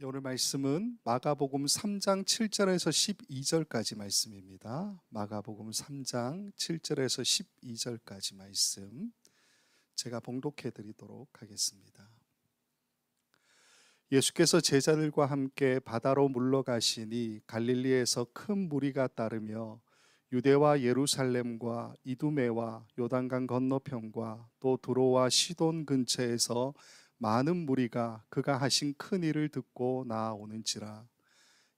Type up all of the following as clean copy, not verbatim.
오늘 말씀은 마가복음 3장 7절에서 12절까지 말씀입니다. 마가복음 3장 7절에서 12절까지 말씀 제가 봉독해 드리도록 하겠습니다. 예수께서 제자들과 함께 바다로 물러가시니 갈릴리에서 큰 무리가 따르며 유대와 예루살렘과 이두메와 요단강 건너편과 또 두로와 시돈 근처에서 많은 무리가 그가 하신 큰 일을 듣고 나아오는지라.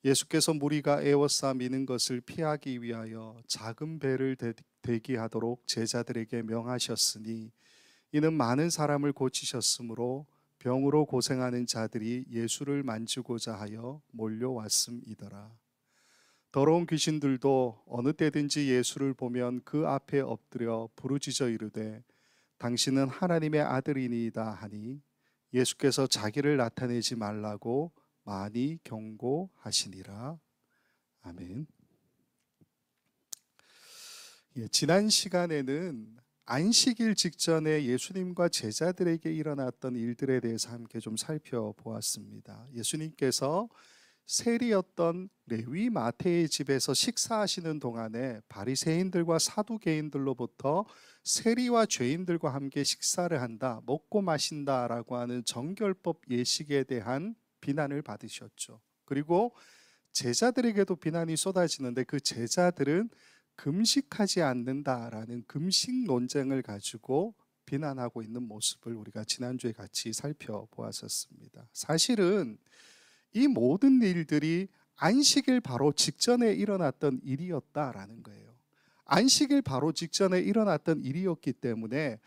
예수께서 무리가 에워싸 미는 것을 피하기 위하여 작은 배를 대기하도록 제자들에게 명하셨으니 이는 많은 사람을 고치셨으므로 병으로 고생하는 자들이 예수를 만지고자 하여 몰려왔음이더라. 더러운 귀신들도 어느 때든지 예수를 보면 그 앞에 엎드려 부르짖어 이르되 당신은 하나님의 아들이니이다 하니 예수께서 자기를 나타내지 말라고 많이 경고하시니라. 아멘. 지난 시간에는 안식일 직전에 예수님과 제자들에게 일어났던 일들에 대해서 함께 좀 살펴보았습니다. 예수님께서 세리였던 레위 마태의 집에서 식사하시는 동안에 바리새인들과 사두개인들로부터 세리와 죄인들과 함께 식사를 한다, 먹고 마신다라고 하는 정결법 예식에 대한 비난을 받으셨죠. 그리고 제자들에게도 비난이 쏟아지는데 그 제자들은 금식하지 않는다라는 금식 논쟁을 가지고 비난하고 있는 모습을 우리가 지난주에 같이 살펴보았었습니다. 사실은 이 모든 일들이 안식일 바로 직전에 일어났던 일이었다라는 거예요. 안식일 바로 직전에 일어났던 일이었기 때문에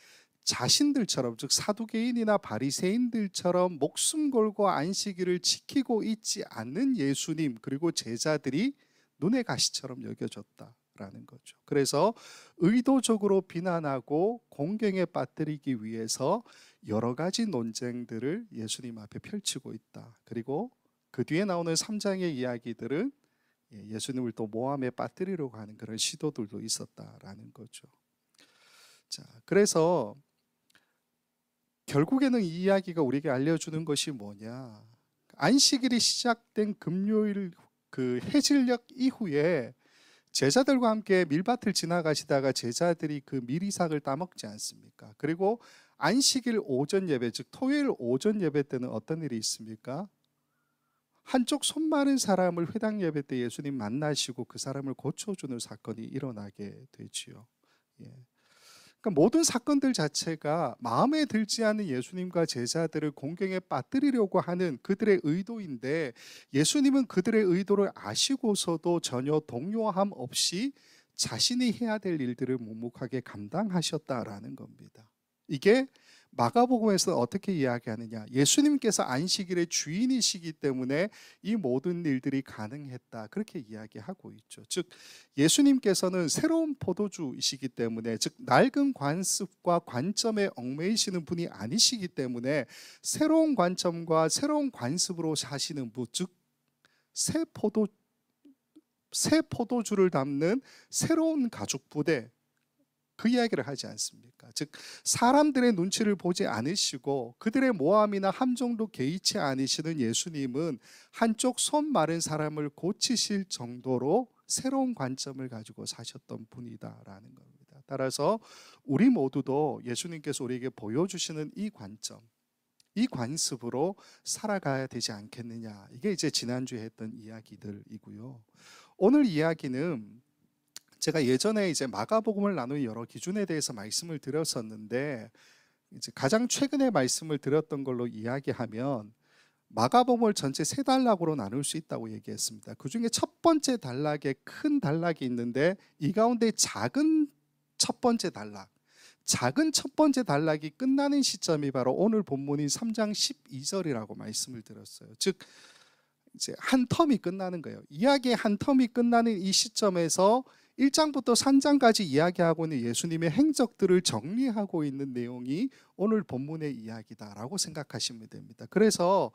자신들처럼, 즉 사두개인이나 바리새인들처럼 목숨 걸고 안식일을 지키고 있지 않는 예수님 그리고 제자들이 눈의 가시처럼 여겨졌다라는 거죠. 그래서 의도적으로 비난하고 공경에 빠뜨리기 위해서 여러 가지 논쟁들을 예수님 앞에 펼치고 있다. 그리고 그 뒤에 나오는 3장의 이야기들은 예수님을 또 모함에 빠뜨리려고 하는 그런 시도들도 있었다라는 거죠. 자, 그래서 결국에는 이 이야기가 우리에게 알려주는 것이 뭐냐? 안식일이 시작된 금요일 그 해질녘 이후에 제자들과 함께 밀밭을 지나가시다가 제자들이 그 밀이삭을 따먹지 않습니까? 그리고 안식일 오전 예배, 즉 토요일 오전 예배 때는 어떤 일이 있습니까? 한쪽 손 마른 사람을 회당 예배 때 예수님 만나시고 그 사람을 고쳐주는 사건이 일어나게 되지요. 그러니까 모든 사건들 자체가 마음에 들지 않는 예수님과 제자들을 공경에 빠뜨리려고 하는 그들의 의도인데, 예수님은 그들의 의도를 아시고서도 전혀 동요함 없이 자신이 해야 될 일들을 묵묵하게 감당하셨다라는 겁니다. 이게 마가복음에서 어떻게 이야기하느냐? 예수님께서 안식일의 주인이시기 때문에 이 모든 일들이 가능했다, 그렇게 이야기하고 있죠. 즉 예수님께서는 새로운 포도주이시기 때문에, 즉 낡은 관습과 관점에 얽매이시는 분이 아니시기 때문에 새로운 관점과 새로운 관습으로 사시는 분, 즉 새 포도주를 담는 새로운 가죽 부대, 그 이야기를 하지 않습니까? 즉 사람들의 눈치를 보지 않으시고 그들의 모함이나 함정도 개의치 않으시는 예수님은 한쪽 손 마른 사람을 고치실 정도로 새로운 관점을 가지고 사셨던 분이다라는 겁니다. 따라서 우리 모두도 예수님께서 우리에게 보여주시는 이 관점, 이 관습으로 살아가야 되지 않겠느냐, 이게 이제 지난주에 했던 이야기들이고요. 오늘 이야기는 제가 예전에 이제 마가복음을 나누는 여러 기준에 대해서 말씀을 드렸었는데, 이제 가장 최근에 말씀을 드렸던 걸로 이야기하면 마가복음을 전체 세 단락으로 나눌 수 있다고 얘기했습니다. 그 중에 첫 번째 단락에 큰 단락이 있는데, 이 가운데 작은 첫 번째 단락, 작은 첫 번째 단락이 끝나는 시점이 바로 오늘 본문인 3장 12절이라고 말씀을 드렸어요. 즉 이제 한 텀이 끝나는 거예요. 이야기의 한 텀이 끝나는 이 시점에서 1장부터 3장까지 이야기하고 있는 예수님의 행적들을 정리하고 있는 내용이 오늘 본문의 이야기다라고 생각하시면 됩니다. 그래서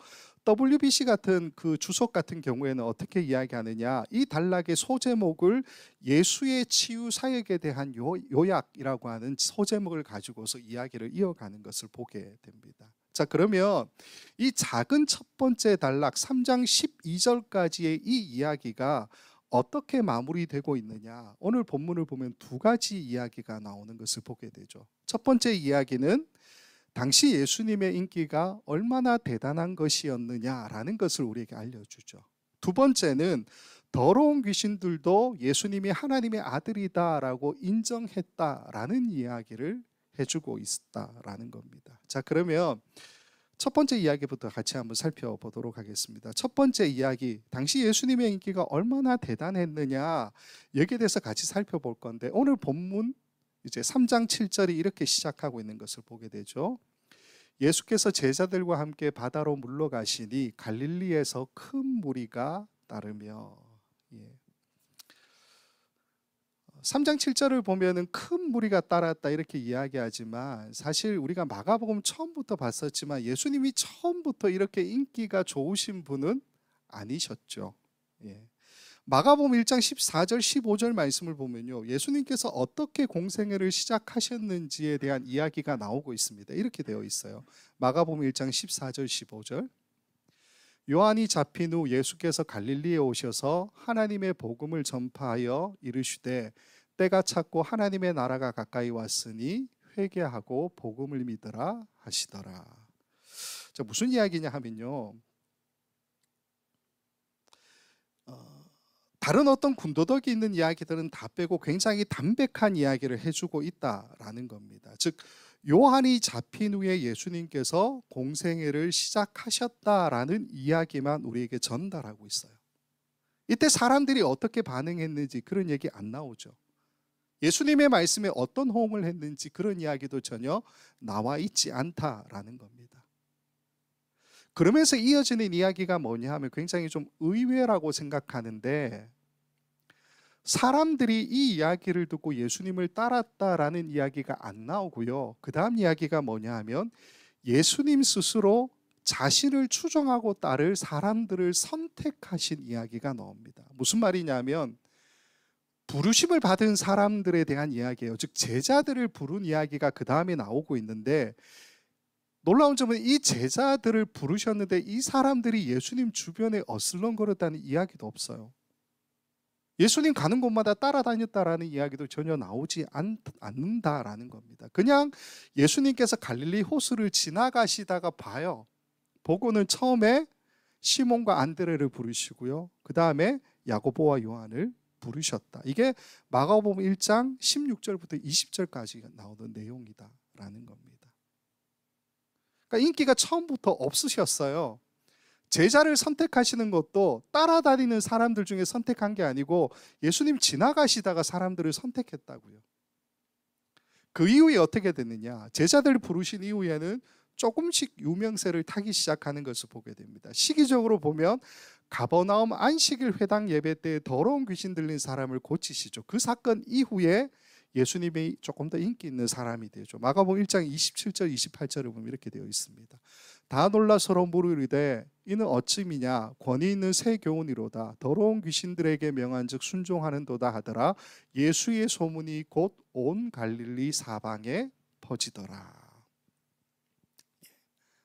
WBC 같은 그 주석 같은 경우에는 어떻게 이야기하느냐, 이 단락의 소제목을 예수의 치유 사역에 대한 요약이라고 하는 소제목을 가지고서 이야기를 이어가는 것을 보게 됩니다. 자, 그러면 이 작은 첫 번째 단락 3장 12절까지의 이 이야기가 어떻게 마무리되고 있느냐? 오늘 본문을 보면 두 가지 이야기가 나오는 것을 보게 되죠. 첫 번째 이야기는 당시 예수님의 인기가 얼마나 대단한 것이었느냐라는 것을 우리에게 알려주죠. 두 번째는 더러운 귀신들도 예수님이 하나님의 아들이다라고 인정했다라는 이야기를 해주고 있다라는 겁니다. 자, 그러면 첫 번째 이야기부터 같이 한번 살펴보도록 하겠습니다. 첫 번째 이야기, 당시 예수님의 인기가 얼마나 대단했느냐, 여기에 대해서 같이 살펴볼 건데, 오늘 본문 이제 3장 7절이 이렇게 시작하고 있는 것을 보게 되죠. 예수께서 제자들과 함께 바다로 물러가시니 갈릴리에서 큰 무리가 따르며. 3장 7절을 보면은 큰 무리가 따랐다 이렇게 이야기하지만, 사실 우리가 마가복음 처음부터 봤었지만 예수님이 처음부터 이렇게 인기가 좋으신 분은 아니셨죠. 마가복음 1장 14절 15절 말씀을 보면요, 예수님께서 어떻게 공생애를 시작하셨는지에 대한 이야기가 나오고 있습니다. 이렇게 되어 있어요. 마가복음 1장 14절 15절. 요한이 잡힌 후 예수께서 갈릴리에 오셔서 하나님의 복음을 전파하여 이르시되 때가 찼고 하나님의 나라가 가까이 왔으니 회개하고 복음을 믿으라 하시더라. 자, 무슨 이야기냐 하면요, 다른 어떤 군더더기 있는 이야기들은 다 빼고 굉장히 담백한 이야기를 해주고 있다라는 겁니다. 즉, 요한이 잡힌 후에 예수님께서 공생애를 시작하셨다라는 이야기만 우리에게 전달하고 있어요. 이때 사람들이 어떻게 반응했는지 그런 얘기 안 나오죠. 예수님의 말씀에 어떤 호응을 했는지 그런 이야기도 전혀 나와 있지 않다라는 겁니다. 그러면서 이어지는 이야기가 뭐냐 하면 굉장히 좀 의외라고 생각하는데, 사람들이 이 이야기를 듣고 예수님을 따랐다라는 이야기가 안 나오고요. 그 다음 이야기가 뭐냐 하면 예수님 스스로 자신을 추종하고 따를 사람들을 선택하신 이야기가 나옵니다. 무슨 말이냐면 부르심을 받은 사람들에 대한 이야기예요. 즉 제자들을 부른 이야기가 그 다음에 나오고 있는데, 놀라운 점은 이 제자들을 부르셨는데 이 사람들이 예수님 주변에 어슬렁거렸다는 이야기도 없어요. 예수님 가는 곳마다 따라다녔다라는 이야기도 전혀 나오지 않는다라는 겁니다. 그냥 예수님께서 갈릴리 호수를 지나가시다가 봐요. 보고는 처음에 시몬과 안드레를 부르시고요, 그 다음에 야고보와 요한을 부르셨다. 이게 마가복음 1장 16절부터 20절까지 나오는 내용이다라는 겁니다. 그러니까 인기가 처음부터 없으셨어요. 제자를 선택하시는 것도 따라다니는 사람들 중에 선택한 게 아니고 예수님 지나가시다가 사람들을 선택했다고요. 그 이후에 어떻게 됐느냐, 제자들을 부르신 이후에는 조금씩 유명세를 타기 시작하는 것을 보게 됩니다. 시기적으로 보면 가버나움 안식일 회당 예배 때 더러운 귀신 들린 사람을 고치시죠. 그 사건 이후에 예수님이 조금 더 인기 있는 사람이 되죠. 마가복음 1장 27절 28절을 보면 이렇게 되어 있습니다. 다 놀라 서로 물으리되 이는 어찌미냐, 권위 있는 새 교훈이로다. 더러운 귀신들에게 명한즉 순종하는도다 하더라. 예수의 소문이 곧 온 갈릴리 사방에 퍼지더라.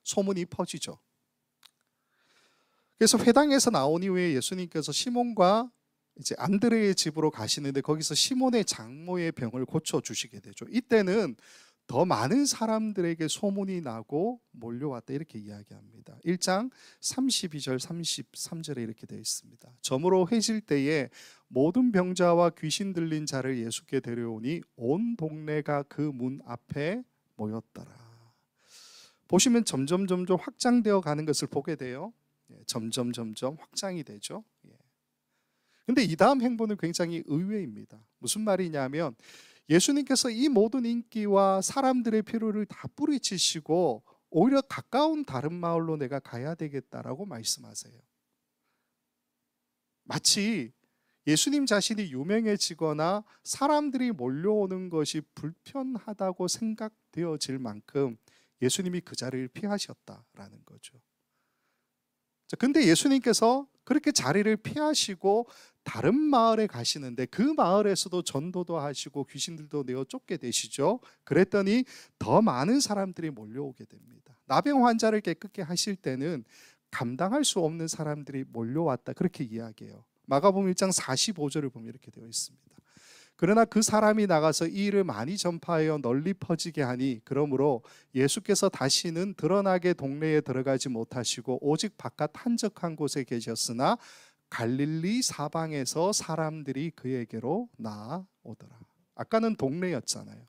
소문이 퍼지죠. 그래서 회당에서 나온 이후에 예수님께서 시몬과 이제 안드레의 집으로 가시는데, 거기서 시몬의 장모의 병을 고쳐 주시게 되죠. 이때는 더 많은 사람들에게 소문이 나고 몰려왔다 이렇게 이야기합니다. 1장 32절 33절에 이렇게 되어 있습니다. 저물어 회실 때에 모든 병자와 귀신 들린 자를 예수께 데려오니 온 동네가 그 문 앞에 모였더라. 보시면 점점 확장되어 가는 것을 보게 돼요. 점점 확장이 되죠. 근데 이 다음 행보는 굉장히 의외입니다. 무슨 말이냐면 예수님께서 이 모든 인기와 사람들의 필요를 다 뿌리치시고 오히려 가까운 다른 마을로 내가 가야 되겠다라고 말씀하세요. 마치 예수님 자신이 유명해지거나 사람들이 몰려오는 것이 불편하다고 생각되어질 만큼 예수님이 그 자리를 피하셨다라는 거죠. 근데 예수님께서 그렇게 자리를 피하시고 다른 마을에 가시는데 그 마을에서도 전도도 하시고 귀신들도 내어 쫓게 되시죠. 그랬더니 더 많은 사람들이 몰려오게 됩니다. 나병 환자를 깨끗게 하실 때는 감당할 수 없는 사람들이 몰려왔다, 그렇게 이야기해요. 마가복음 1장 45절을 보면 이렇게 되어 있습니다. 그러나 그 사람이 나가서 이 일을 많이 전파하여 널리 퍼지게 하니 그러므로 예수께서 다시는 드러나게 동네에 들어가지 못하시고 오직 바깥 한적한 곳에 계셨으나 갈릴리 사방에서 사람들이 그에게로 나아오더라. 아까는 동네였잖아요.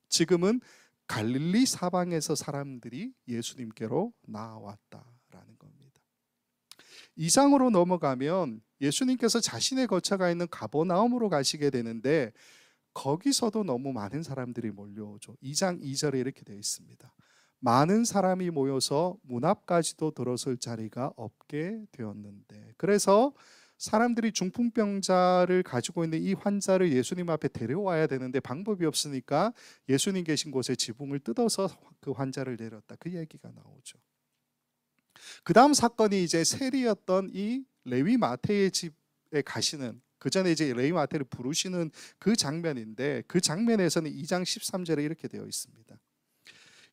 지금은 갈릴리 사방에서 사람들이 예수님께로 나아왔다라는 겁니다. 2장으로 넘어가면 예수님께서 자신의 거처가 있는 가버나움으로 가시게 되는데 거기서도 너무 많은 사람들이 몰려오죠. 2장 2절에 이렇게 되어 있습니다. 많은 사람이 모여서 문 앞까지도 들어설 자리가 없게 되었는데, 그래서 사람들이 중풍병자를 가지고 있는 이 환자를 예수님 앞에 데려와야 되는데 방법이 없으니까 예수님 계신 곳에 지붕을 뜯어서 그 환자를 내렸다, 그 얘기가 나오죠. 그 다음 사건이 이제 세리였던 이 레위 마태의 집에 가시는, 그 전에 이제 레위 마태를 부르시는 그 장면인데, 그 장면에서는 2장 13절에 이렇게 되어 있습니다.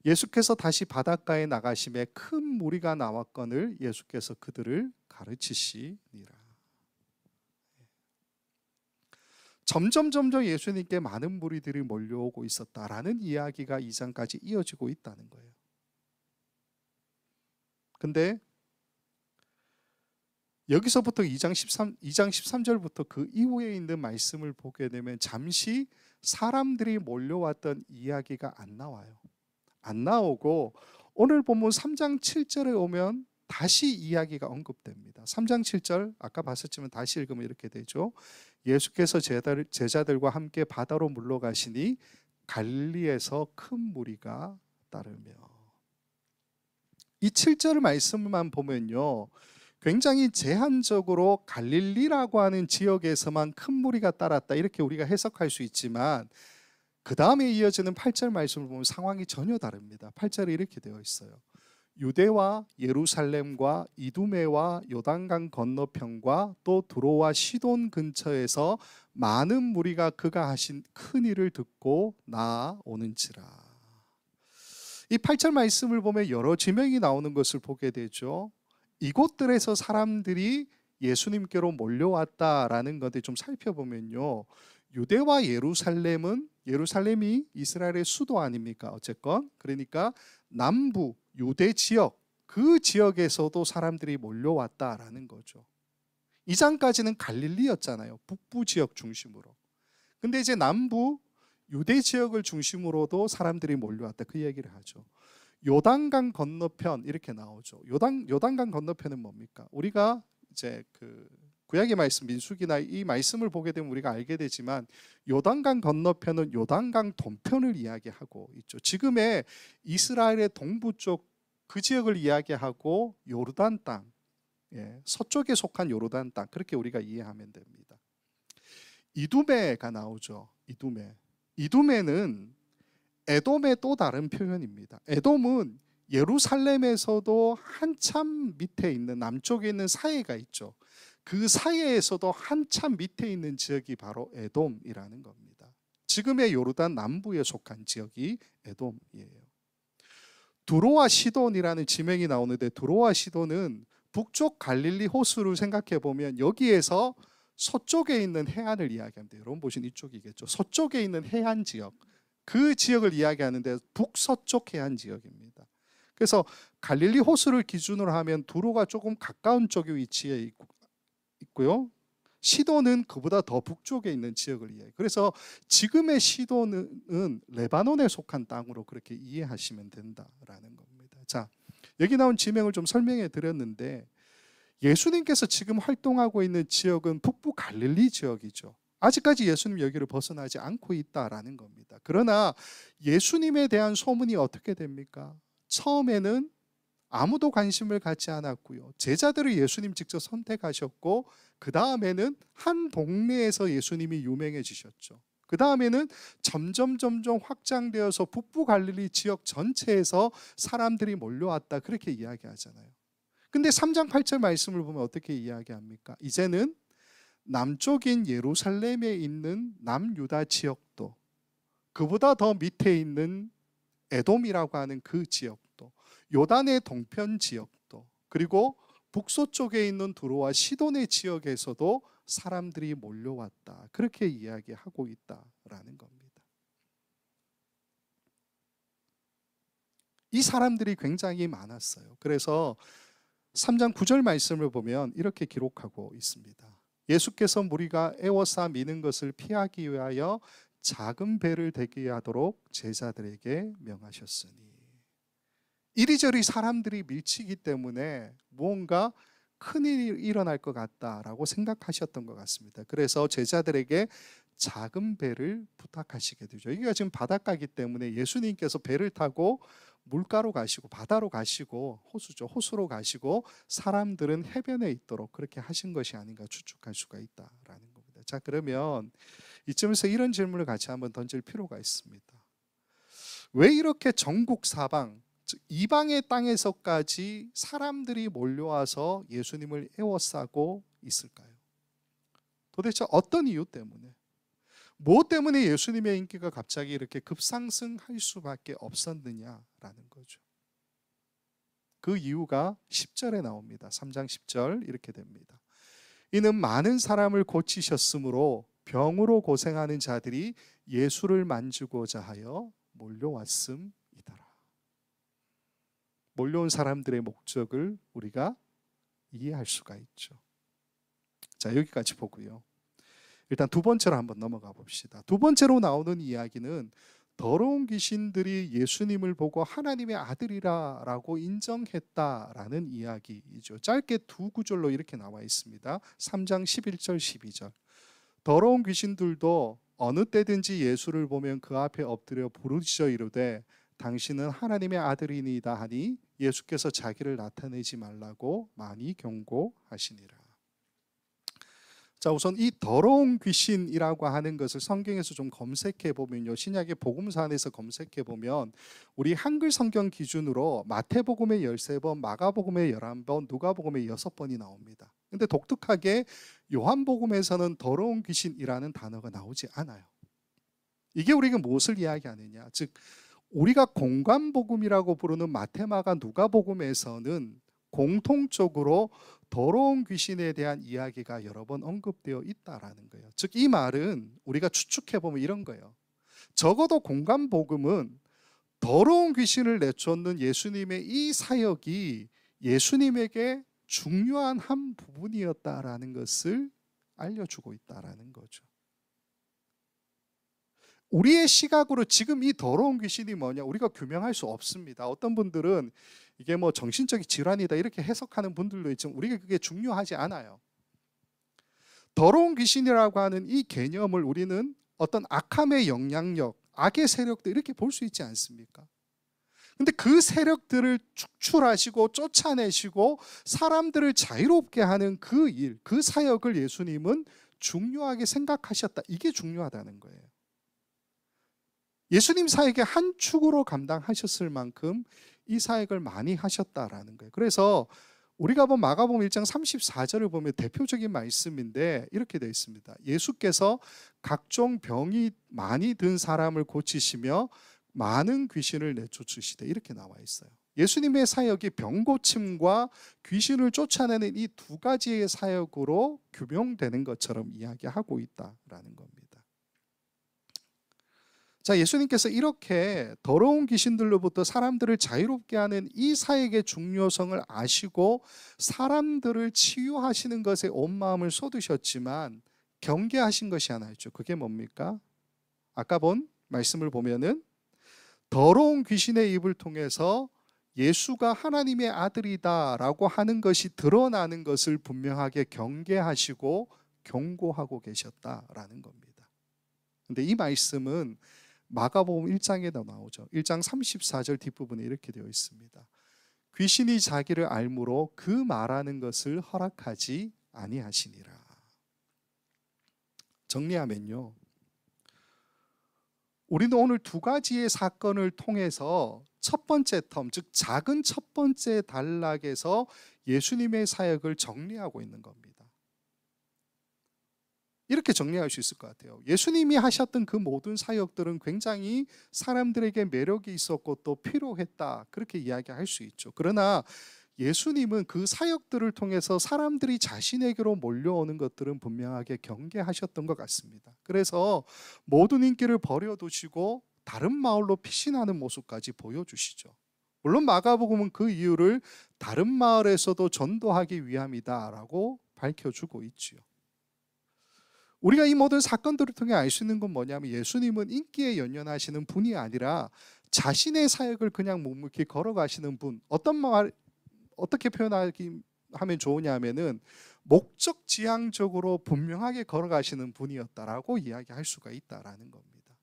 예수께서 다시 바닷가에 나가심에 큰 무리가 나왔거늘 예수께서 그들을 가르치시니라. 점점 예수님께 많은 무리들이 몰려오고 있었다라는 이야기가 2장까지 이어지고 있다는 거예요. 근데 여기서부터 2장 13절부터 그 이후에 있는 말씀을 보게 되면 잠시 사람들이 몰려왔던 이야기가 안 나와요. 안 나오고 오늘 본문 3장 7절에 오면 다시 이야기가 언급됩니다. 3장 7절 아까 봤었지만 다시 읽으면 이렇게 되죠. 예수께서 제자들과 함께 바다로 물러가시니 갈릴리에서 큰 무리가 따르며. 이 7절 말씀만 보면요, 굉장히 제한적으로 갈릴리라고 하는 지역에서만 큰 무리가 따랐다, 이렇게 우리가 해석할 수 있지만 그 다음에 이어지는 8절 말씀을 보면 상황이 전혀 다릅니다. 8절에 이렇게 되어 있어요. 유대와 예루살렘과 이두메와 요단강 건너편과 또 두로와 시돈 근처에서 많은 무리가 그가 하신 큰 일을 듣고 나아오는지라. 이 8절 말씀을 보면 여러 지명이 나오는 것을 보게 되죠. 이곳들에서 사람들이 예수님께로 몰려왔다라는 것을 좀 살펴보면요, 유대와 예루살렘이 이스라엘의 수도 아닙니까? 어쨌건 그러니까 남부 유대 지역, 그 지역에서도 사람들이 몰려왔다라는 거죠. 2장까지는 갈릴리였잖아요. 북부 지역 중심으로. 근데 이제 남부 유대 지역을 중심으로도 사람들이 몰려왔다, 그 얘기를 하죠. 요단강 건너편 이렇게 나오죠. 요단강 건너편은 뭡니까? 우리가 이제 그 구약의 말씀 민수기나 이 말씀을 보게 되면 우리가 알게 되지만 요단강 건너편은 요단강 동편을 이야기하고 있죠. 지금의 이스라엘의 동부 쪽 그 지역을 이야기하고 요르단 땅, 서쪽에 속한 요르단 땅, 그렇게 우리가 이해하면 됩니다. 이두메가 나오죠. 이두메는 에돔의 또 다른 표현입니다. 에돔은 예루살렘에서도 한참 밑에 있는, 남쪽에 있는 사해가 있죠. 그 사해에서도 한참 밑에 있는 지역이 바로 에돔이라는 겁니다. 지금의 요르단 남부에 속한 지역이 에돔이에요. 두로와 시돈이라는 지명이 나오는데, 두로와 시돈은 북쪽 갈릴리 호수를 생각해 보면 여기에서 서쪽에 있는 해안을 이야기합니다. 여러분 보신 이쪽이겠죠. 서쪽에 있는 해안 지역, 그 지역을 이야기하는데 북서쪽 해안 지역입니다. 그래서 갈릴리 호수를 기준으로 하면 두로가 조금 가까운 쪽에 위치해 있고요, 시돈은 그보다 더 북쪽에 있는 지역을 이야기해요. 그래서 지금의 시돈은 레바논에 속한 땅으로 그렇게 이해하시면 된다라는 겁니다. 자, 여기 나온 지명을 좀 설명해 드렸는데, 예수님께서 지금 활동하고 있는 지역은 북부 갈릴리 지역이죠. 아직까지 예수님 여기를 벗어나지 않고 있다라는 겁니다. 그러나 예수님에 대한 소문이 어떻게 됩니까? 처음에는 아무도 관심을 갖지 않았고요, 제자들을 예수님 직접 선택하셨고, 그 다음에는 한 동네에서 예수님이 유명해지셨죠. 그 다음에는 점점 확장되어서 북부 갈릴리 지역 전체에서 사람들이 몰려왔다, 그렇게 이야기하잖아요. 근데 3장 8절 말씀을 보면 어떻게 이야기합니까? 이제는 남쪽인 예루살렘에 있는 남유다 지역도, 그보다 더 밑에 있는 에돔이라고 하는 그 지역도, 요단의 동편 지역도, 그리고 북서쪽에 있는 두로와 시돈의 지역에서도 사람들이 몰려왔다. 그렇게 이야기하고 있다라는 겁니다. 이 사람들이 굉장히 많았어요. 그래서 3장 9절 말씀을 보면 이렇게 기록하고 있습니다. 예수께서 무리가 애워싸 미는 것을 피하기 위하여 작은 배를 대기하도록 제자들에게 명하셨으니, 이리저리 사람들이 밀치기 때문에 무언가 큰일이 일어날 것 같다라고 생각하셨던 것 같습니다. 그래서 제자들에게 작은 배를 부탁하시게 되죠. 여기가 지금 바닷가이기 때문에 예수님께서 배를 타고 물가로 가시고 바다로 가시고, 호수죠, 호수로 가시고 사람들은 해변에 있도록 그렇게 하신 것이 아닌가 추측할 수가 있다라는 겁니다. 자, 그러면 이쯤에서 이런 질문을 같이 한번 던질 필요가 있습니다. 왜 이렇게 전국 사방, 즉 이방의 땅에서까지 사람들이 몰려와서 예수님을 애워싸고 있을까요? 도대체 어떤 이유 때문에, 무엇 때문에 예수님의 인기가 갑자기 이렇게 급상승할 수밖에 없었느냐라는 거죠. 그 이유가 10절에 나옵니다. 3장 10절 이렇게 됩니다. 이는 많은 사람을 고치셨으므로 병으로 고생하는 자들이 예수를 만지고자 하여 몰려왔음이더라. 몰려온 사람들의 목적을 우리가 이해할 수가 있죠. 자, 여기까지 보고요. 일단 두 번째로 한번 넘어가 봅시다. 두 번째로 나오는 이야기는 더러운 귀신들이 예수님을 보고 하나님의 아들이라고 인정했다라는 이야기이죠. 짧게 두 구절로 이렇게 나와 있습니다. 3장 11절 12절. 더러운 귀신들도 어느 때든지 예수를 보면 그 앞에 엎드려 부르짖어 이르되 당신은 하나님의 아들이니이다 하니 예수께서 자기를 나타내지 말라고 많이 경고하시니라. 자, 우선 이 더러운 귀신이라고 하는 것을 성경에서 좀 검색해 보면요, 신약의 복음서 안에서 검색해 보면 우리 한글 성경 기준으로 마태복음에 13번, 마가복음에 11번, 누가복음에 6번이 나옵니다. 근데 독특하게 요한복음에서는 더러운 귀신이라는 단어가 나오지 않아요. 이게 우리가 무엇을 이야기하느냐, 즉 우리가 공관복음이라고 부르는 마태, 마가, 누가복음에서는 공통적으로 더러운 귀신에 대한 이야기가 여러 번 언급되어 있다라는 거예요. 즉 이 말은 우리가 추측해 보면 이런 거예요. 적어도 공관복음은 더러운 귀신을 내쫓는 예수님의 이 사역이 예수님에게 중요한 한 부분이었다라는 것을 알려주고 있다라는 거죠. 우리의 시각으로 지금 이 더러운 귀신이 뭐냐, 우리가 규명할 수 없습니다. 어떤 분들은 이게 뭐 정신적인 질환이다 이렇게 해석하는 분들도 있지만 우리가 그게 중요하지 않아요. 더러운 귀신이라고 하는 이 개념을 우리는 어떤 악함의 영향력, 악의 세력들 이렇게 볼 수 있지 않습니까? 근데 그 세력들을 축출하시고 쫓아내시고 사람들을 자유롭게 하는 그 일, 그 사역을 예수님은 중요하게 생각하셨다. 이게 중요하다는 거예요. 예수님 사역의 한 축으로 감당하셨을 만큼 이 사역을 많이 하셨다라는 거예요. 그래서 우리가 본 마가복음 1장 34절을 보면 대표적인 말씀인데 이렇게 되어 있습니다. 예수께서 각종 병이 많이 든 사람을 고치시며 많은 귀신을 내쫓으시되 이렇게 나와 있어요. 예수님의 사역이 병고침과 귀신을 쫓아내는 이 두 가지의 사역으로 규명되는 것처럼 이야기하고 있다라는 겁니다. 자, 예수님께서 이렇게 더러운 귀신들로부터 사람들을 자유롭게 하는 이 사역의 중요성을 아시고 사람들을 치유하시는 것에 온 마음을 쏟으셨지만 경계하신 것이 하나 있죠. 그게 뭡니까? 아까 본 말씀을 보면은 더러운 귀신의 입을 통해서 예수가 하나님의 아들이다라고 하는 것이 드러나는 것을 분명하게 경계하시고 경고하고 계셨다라는 겁니다. 근데 이 말씀은 마가복음 1장에도 나오죠. 1장 34절 뒷부분에 이렇게 되어 있습니다. 귀신이 자기를 알므로 그 말하는 것을 허락하지 아니하시니라. 정리하면요, 우리는 오늘 두 가지의 사건을 통해서 첫 번째 텀, 즉 작은 첫 번째 단락에서 예수님의 사역을 정리하고 있는 겁니다. 이렇게 정리할 수 있을 것 같아요. 예수님이 하셨던 그 모든 사역들은 굉장히 사람들에게 매력이 있었고 또 필요했다, 그렇게 이야기할 수 있죠. 그러나 예수님은 그 사역들을 통해서 사람들이 자신에게로 몰려오는 것들은 분명하게 경계하셨던 것 같습니다. 그래서 모든 인기를 버려두시고 다른 마을로 피신하는 모습까지 보여주시죠. 물론 마가복음은 그 이유를 다른 마을에서도 전도하기 위함이다라고 밝혀주고 있지요. 우리가 이 모든 사건들을 통해 알 수 있는 건 뭐냐면, 예수님은 인기에 연연하시는 분이 아니라 자신의 사역을 그냥 묵묵히 걸어가시는 분. 어떻게 표현하기 하면 좋으냐면은 목적 지향적으로 분명하게 걸어가시는 분이었다라고 이야기할 수가 있다라는 겁니다.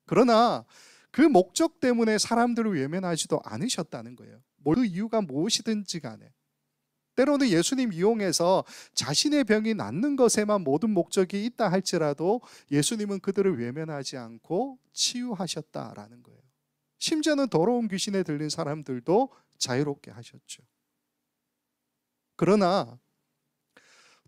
그러나 그 목적 때문에 사람들을 외면하지도 않으셨다는 거예요. 그 이유가 무엇이든지 간에. 때로는 예수님 이용해서 자신의 병이 낫는 것에만 모든 목적이 있다 할지라도 예수님은 그들을 외면하지 않고 치유하셨다라는 거예요. 심지어는 더러운 귀신에 들린 사람들도 자유롭게 하셨죠. 그러나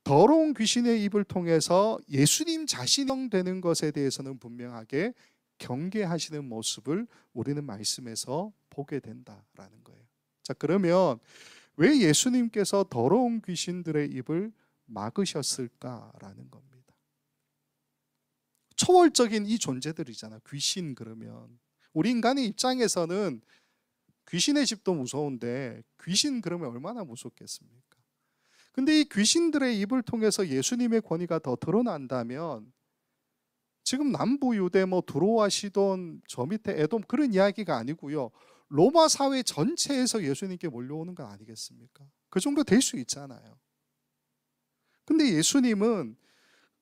더러운 귀신의 입을 통해서 예수님 자신이 되는 것에 대해서는 분명하게 경계하시는 모습을 우리는 말씀에서 보게 된다라는 거예요. 자, 그러면 왜 예수님께서 더러운 귀신들의 입을 막으셨을까라는 겁니다. 초월적인 이 존재들이잖아. 귀신 그러면 우리 인간의 입장에서는 귀신의 집도 무서운데 귀신 그러면 얼마나 무섭겠습니까? 근데 이 귀신들의 입을 통해서 예수님의 권위가 더 드러난다면, 지금 남부 유대 두로와 시돈, 저 밑에 에돔 그런 이야기가 아니고요, 로마 사회 전체에서 예수님께 몰려오는 거 아니겠습니까? 그 정도 될 수 있잖아요. 근데 예수님은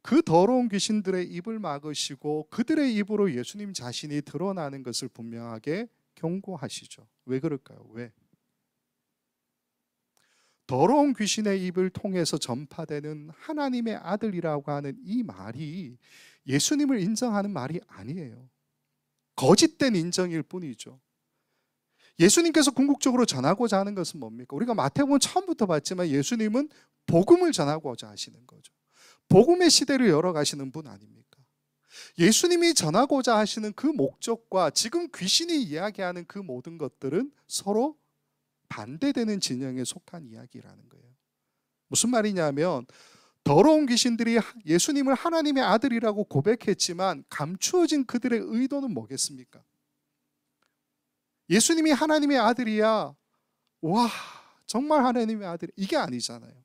그 더러운 귀신들의 입을 막으시고 그들의 입으로 예수님 자신이 드러나는 것을 분명하게 경고하시죠. 왜 그럴까요? 왜? 더러운 귀신의 입을 통해서 전파되는 하나님의 아들이라고 하는 이 말이 예수님을 인정하는 말이 아니에요. 거짓된 인정일 뿐이죠. 예수님께서 궁극적으로 전하고자 하는 것은 뭡니까? 우리가 마태복음 처음부터 봤지만 예수님은 복음을 전하고자 하시는 거죠. 복음의 시대를 열어가시는 분 아닙니까? 예수님이 전하고자 하시는 그 목적과 지금 귀신이 이야기하는 그 모든 것들은 서로 반대되는 진영에 속한 이야기라는 거예요. 무슨 말이냐면, 더러운 귀신들이 예수님을 하나님의 아들이라고 고백했지만 감추어진 그들의 의도는 뭐겠습니까? 예수님이 하나님의 아들이야, 와 정말 하나님의 아들, 이게 아니잖아요.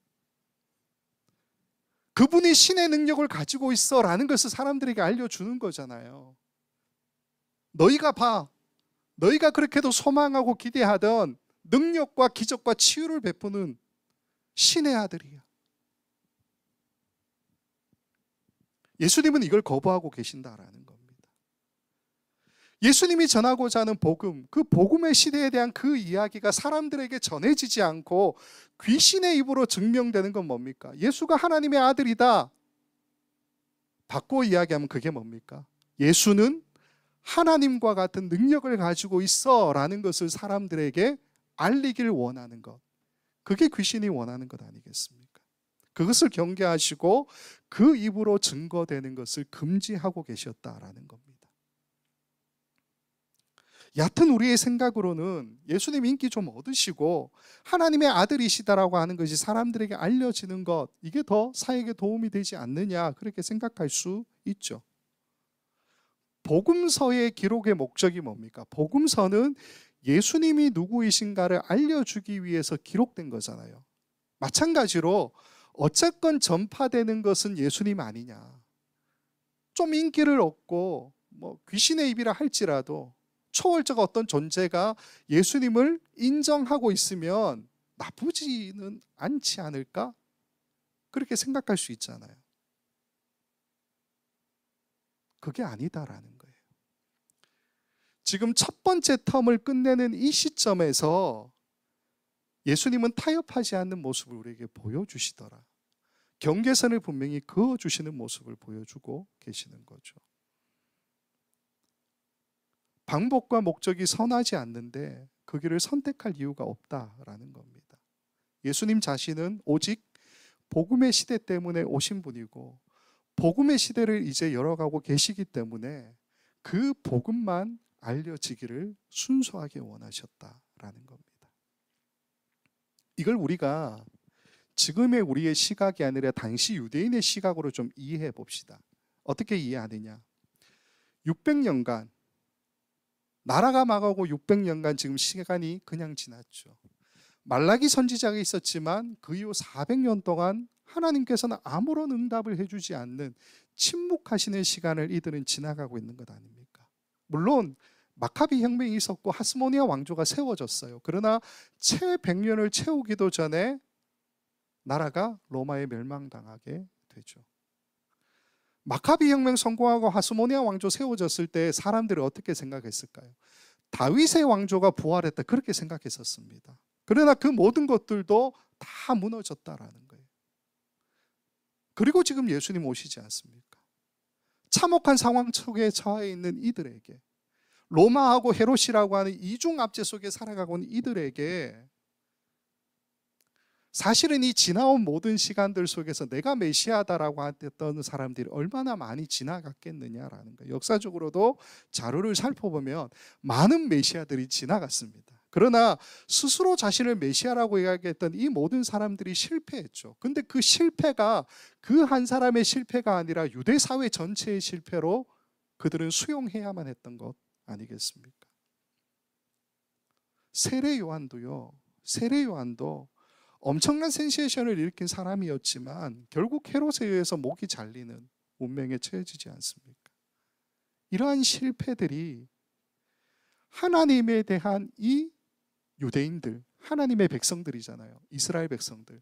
그분이 신의 능력을 가지고 있어 라는 것을 사람들에게 알려주는 거잖아요. 너희가 봐, 너희가 그렇게도 소망하고 기대하던 능력과 기적과 치유를 베푸는 신의 아들이야. 예수님은 이걸 거부하고 계신다라는 겁니다. 예수님이 전하고자 하는 복음, 그 복음의 시대에 대한 그 이야기가 사람들에게 전해지지 않고 귀신의 입으로 증명되는 건 뭡니까? 예수가 하나님의 아들이다. 바꿔 이야기하면 그게 뭡니까? 예수는 하나님과 같은 능력을 가지고 있어 라는 것을 사람들에게 알리길 원하는 것, 그게 귀신이 원하는 것 아니겠습니까? 그것을 경계하시고 그 입으로 증거되는 것을 금지하고 계셨다라는 겁니다. 얕은 우리의 생각으로는 예수님 인기 좀 얻으시고 하나님의 아들이시다라고 하는 것이 사람들에게 알려지는 것, 이게 더 사역에 도움이 되지 않느냐, 그렇게 생각할 수 있죠. 복음서의 기록의 목적이 뭡니까? 복음서는 예수님이 누구이신가를 알려주기 위해서 기록된 거잖아요. 마찬가지로 어쨌건 전파되는 것은 예수님 아니냐, 좀 인기를 얻고 귀신의 입이라 할지라도 초월적 어떤 존재가 예수님을 인정하고 있으면 나쁘지는 않지 않을까? 그렇게 생각할 수 있잖아요. 그게 아니다라는 거예요. 지금 첫 번째 텀을 끝내는 이 시점에서 예수님은 타협하지 않는 모습을 우리에게 보여주시더라. 경계선을 분명히 그어주시는 모습을 보여주고 계시는 거죠. 방법과 목적이 선하지 않는데 그 길을 선택할 이유가 없다라는 겁니다. 예수님 자신은 오직 복음의 시대 때문에 오신 분이고 복음의 시대를 이제 열어가고 계시기 때문에 그 복음만 알려지기를 순수하게 원하셨다라는 겁니다. 이걸 우리가 지금의 우리의 시각이 아니라 당시 유대인의 시각으로 좀 이해해 봅시다. 어떻게 이해하느냐? 600년간 나라가 망하고 600년간 지금 시간이 그냥 지났죠. 말라기 선지자가 있었지만 그 이후 400년 동안 하나님께서는 아무런 응답을 해주지 않는 침묵하시는 시간을 이들은 지나가고 있는 것 아닙니까? 물론 마카비 혁명이 있었고 하스모니아 왕조가 세워졌어요. 그러나 채 100년을 채우기도 전에 나라가 로마에 멸망당하게 되죠. 마카비 혁명 성공하고 하스모니아 왕조 세워졌을 때 사람들이 어떻게 생각했을까요? 다윗의 왕조가 부활했다, 그렇게 생각했었습니다. 그러나 그 모든 것들도 다 무너졌다라는 거예요. 그리고 지금 예수님 오시지 않습니까? 참혹한 상황 속에 처해 있는 이들에게, 로마하고 헤롯이라고 하는 이중압제 속에 살아가고 있는 이들에게 사실은 이 지나온 모든 시간들 속에서 내가 메시아다라고 했던 사람들이 얼마나 많이 지나갔겠느냐라는 거예요. 역사적으로도 자료를 살펴보면 많은 메시아들이 지나갔습니다. 그러나 스스로 자신을 메시아라고 이야기했던 이 모든 사람들이 실패했죠. 근데 그 실패가 그 한 사람의 실패가 아니라 유대 사회 전체의 실패로 그들은 수용해야만 했던 것 아니겠습니까? 세례 요한도 엄청난 센세이션을 일으킨 사람이었지만 결국 헤롯에 의해서 목이 잘리는 운명에 처해지지 않습니까? 이러한 실패들이 하나님에 대한 이 유대인들, 하나님의 백성들이잖아요. 이스라엘 백성들.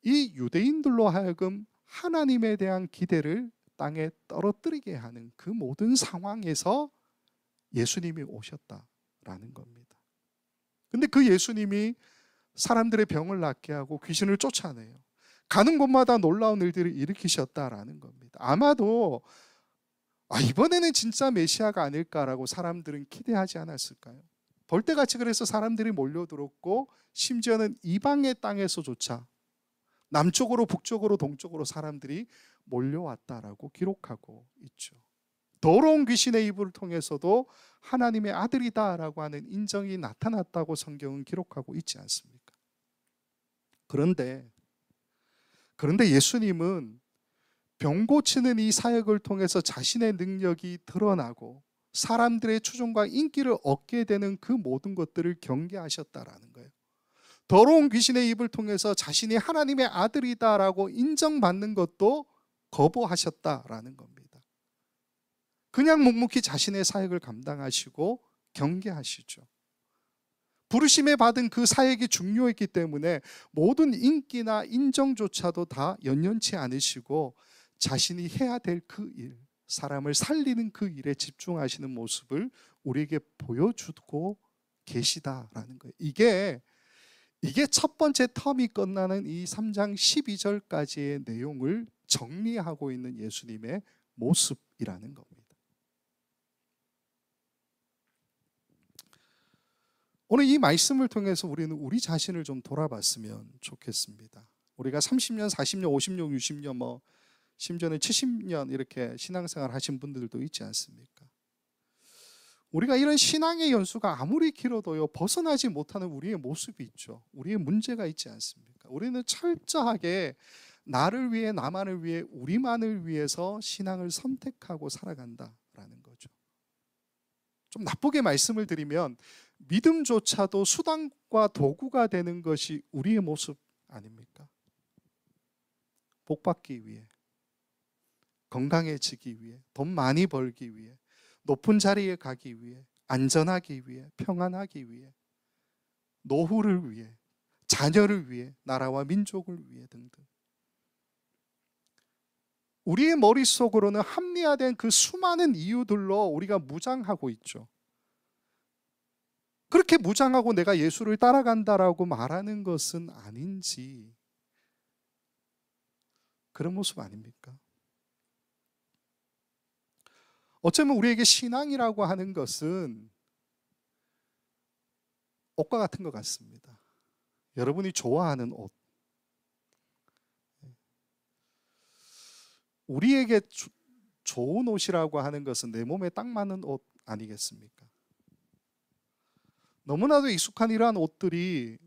이 유대인들로 하여금 하나님에 대한 기대를 땅에 떨어뜨리게 하는 그 모든 상황에서 예수님이 오셨다라는 겁니다. 근데 그 예수님이 사람들의 병을 낫게 하고 귀신을 쫓아내요. 가는 곳마다 놀라운 일들을 일으키셨다라는 겁니다. 아마도 이번에는 진짜 메시아가 아닐까라고 사람들은 기대하지 않았을까요? 벌떼같이 그래서 사람들이 몰려들었고 심지어는 이방의 땅에서조차 남쪽으로 북쪽으로 동쪽으로 사람들이 몰려왔다라고 기록하고 있죠. 더러운 귀신의 입을 통해서도 하나님의 아들이다라고 하는 인정이 나타났다고 성경은 기록하고 있지 않습니까? 그런데 예수님은 병 고치는 이 사역을 통해서 자신의 능력이 드러나고 사람들의 추종과 인기를 얻게 되는 그 모든 것들을 경계하셨다라는 거예요. 더러운 귀신의 입을 통해서 자신이 하나님의 아들이다라고 인정받는 것도 거부하셨다라는 겁니다. 그냥 묵묵히 자신의 사역을 감당하시고 경계하시죠. 부르심에 받은 그 사역이 중요했기 때문에 모든 인기나 인정조차도 다 연연치 않으시고 자신이 해야 될 그 일, 사람을 살리는 그 일에 집중하시는 모습을 우리에게 보여주고 계시다라는 거예요. 이게 첫 번째 텀이 끝나는 이 3장 12절까지의 내용을 정리하고 있는 예수님의 모습이라는 겁니다. 오늘 이 말씀을 통해서 우리는 우리 자신을 좀 돌아봤으면 좋겠습니다. 우리가 30년, 40년, 50년, 60년, 심지어는 70년 이렇게 신앙생활 하신 분들도 있지 않습니까? 우리가 이런 신앙의 연수가 아무리 길어도요, 벗어나지 못하는 우리의 모습이 있죠. 우리의 문제가 있지 않습니까? 우리는 철저하게 나를 위해, 나만을 위해, 우리만을 위해서 신앙을 선택하고 살아간다라는 거죠. 좀 나쁘게 말씀을 드리면 믿음조차도 수단과 도구가 되는 것이 우리의 모습 아닙니까? 복 받기 위해, 건강해지기 위해, 돈 많이 벌기 위해, 높은 자리에 가기 위해, 안전하기 위해, 평안하기 위해, 노후를 위해, 자녀를 위해, 나라와 민족을 위해 등등. 우리의 머릿속으로는 합리화된 그 수많은 이유들로 우리가 무장하고 있죠. 그렇게 무장하고 내가 예수를 따라간다라고 말하는 것은 아닌지, 그런 모습 아닙니까? 어쩌면 우리에게 신앙이라고 하는 것은 옷과 같은 것 같습니다. 여러분이 좋아하는 옷. 우리에게 좋은 옷이라고 하는 것은 내 몸에 딱 맞는 옷 아니겠습니까? 너무나도 익숙한 이러한 옷들이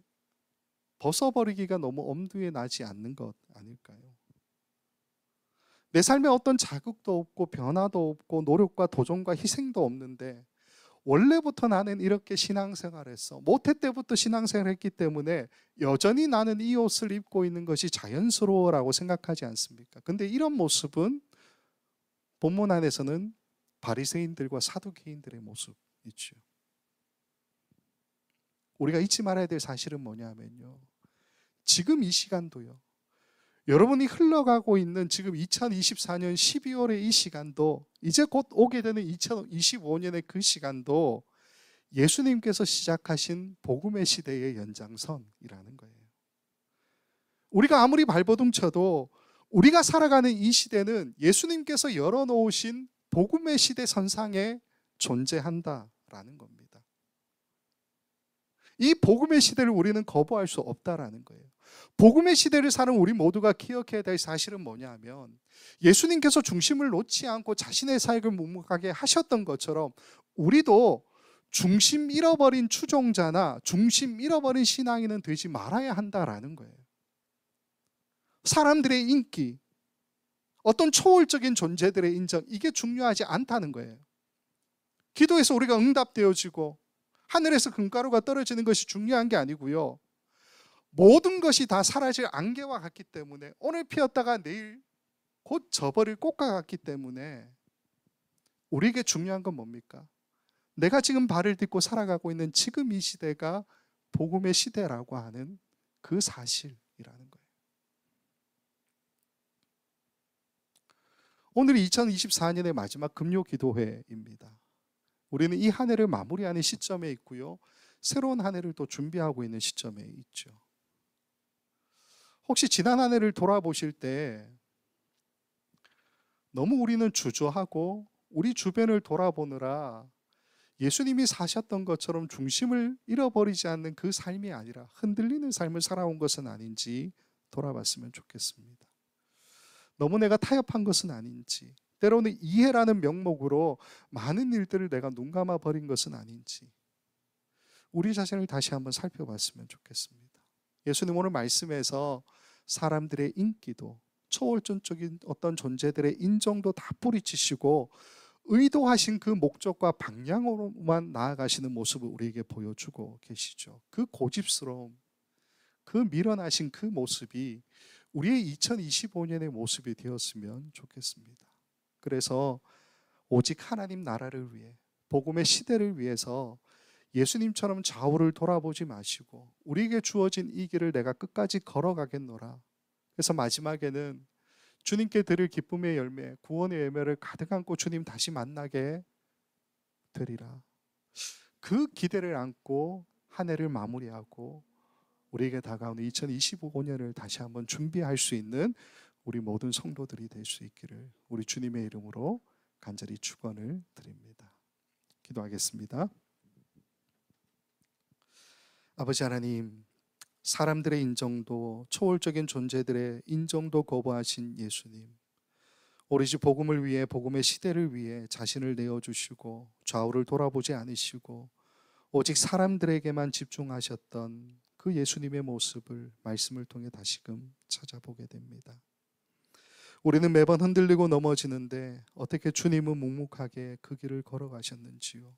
벗어버리기가 너무 엄두에 나지 않는 것 아닐까요? 내 삶에 어떤 자극도 없고 변화도 없고 노력과 도전과 희생도 없는데 원래부터 나는 이렇게 신앙생활했어. 모태 때부터 신앙생활했기 때문에 여전히 나는 이 옷을 입고 있는 것이 자연스러워라고 생각하지 않습니까? 근데 이런 모습은 본문 안에서는 바리새인들과 사두개인들의 모습이죠. 우리가 잊지 말아야 될 사실은 뭐냐면요. 지금 이 시간도요. 여러분이 흘러가고 있는 지금 2024년 12월의 이 시간도 이제 곧 오게 되는 2025년의 그 시간도 예수님께서 시작하신 복음의 시대의 연장선이라는 거예요. 우리가 아무리 발버둥 쳐도 우리가 살아가는 이 시대는 예수님께서 열어놓으신 복음의 시대 선상에 존재한다라는 겁니다. 이 복음의 시대를 우리는 거부할 수 없다라는 거예요. 복음의 시대를 사는 우리 모두가 기억해야 될 사실은 뭐냐 하면 예수님께서 중심을 놓지 않고 자신의 사역을 묵묵하게 하셨던 것처럼 우리도 중심 잃어버린 추종자나 중심 잃어버린 신앙인은 되지 말아야 한다라는 거예요. 사람들의 인기, 어떤 초월적인 존재들의 인정, 이게 중요하지 않다는 거예요. 기도에서 우리가 응답되어지고 하늘에서 금가루가 떨어지는 것이 중요한 게 아니고요. 모든 것이 다 사라질 안개와 같기 때문에 오늘 피었다가 내일 곧 져버릴 꽃과 같기 때문에 우리에게 중요한 건 뭡니까? 내가 지금 발을 딛고 살아가고 있는 지금 이 시대가 복음의 시대라고 하는 그 사실이라는 거예요. 오늘이 2024년의 마지막 금요 기도회입니다. 우리는 이 한 해를 마무리하는 시점에 있고요. 새로운 한 해를 또 준비하고 있는 시점에 있죠. 혹시 지난 한 해를 돌아보실 때 너무 우리는 주저하고 우리 주변을 돌아보느라 예수님이 사셨던 것처럼 중심을 잃어버리지 않는 그 삶이 아니라 흔들리는 삶을 살아온 것은 아닌지 돌아봤으면 좋겠습니다. 너무 내가 타협한 것은 아닌지, 때로는 이해라는 명목으로 많은 일들을 내가 눈감아 버린 것은 아닌지 우리 자신을 다시 한번 살펴봤으면 좋겠습니다. 예수님 오늘 말씀에서 사람들의 인기도 초월적인 어떤 존재들의 인정도 다 뿌리치시고 의도하신 그 목적과 방향으로만 나아가시는 모습을 우리에게 보여주고 계시죠. 그 고집스러움, 그 밀어나신 그 모습이 우리의 2025년의 모습이 되었으면 좋겠습니다. 그래서 오직 하나님 나라를 위해, 복음의 시대를 위해서 예수님처럼 좌우를 돌아보지 마시고 우리에게 주어진 이 길을 내가 끝까지 걸어가겠노라. 그래서 마지막에는 주님께 드릴 기쁨의 열매, 구원의 열매를 가득 안고 주님 다시 만나게 되리라. 그 기대를 안고 한 해를 마무리하고 우리에게 다가오는 2025년을 다시 한번 준비할 수 있는 우리 모든 성도들이 될 수 있기를 우리 주님의 이름으로 간절히 축원을 드립니다. 기도하겠습니다. 아버지 하나님, 사람들의 인정도 초월적인 존재들의 인정도 거부하신 예수님, 오로지 복음을 위해 복음의 시대를 위해 자신을 내어주시고 좌우를 돌아보지 않으시고 오직 사람들에게만 집중하셨던 그 예수님의 모습을 말씀을 통해 다시금 찾아보게 됩니다. 우리는 매번 흔들리고 넘어지는데 어떻게 주님은 묵묵하게 그 길을 걸어가셨는지요.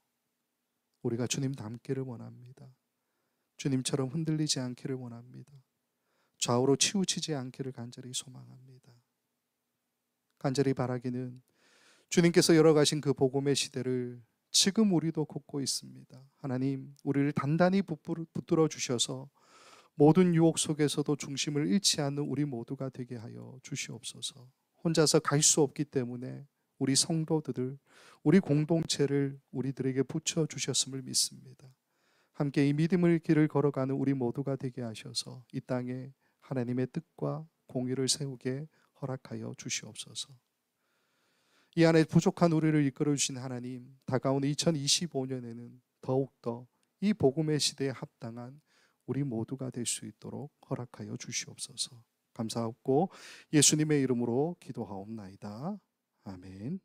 우리가 주님 닮기를 원합니다. 주님처럼 흔들리지 않기를 원합니다. 좌우로 치우치지 않기를 간절히 소망합니다. 간절히 바라기는 주님께서 열어가신 그 복음의 시대를 지금 우리도 걷고 있습니다. 하나님, 우리를 단단히 붙들어 주셔서 모든 유혹 속에서도 중심을 잃지 않는 우리 모두가 되게 하여 주시옵소서. 혼자서 갈 수 없기 때문에 우리 성도들, 우리 공동체를 우리들에게 붙여주셨음을 믿습니다. 함께 이 믿음의 길을 걸어가는 우리 모두가 되게 하셔서 이 땅에 하나님의 뜻과 공의를 세우게 허락하여 주시옵소서. 이 안에 부족한 우리를 이끌어 주신 하나님, 다가오는 2025년에는 더욱더 이 복음의 시대에 합당한 우리 모두가 될 수 있도록 허락하여 주시옵소서. 감사하고 예수님의 이름으로 기도하옵나이다. 아멘.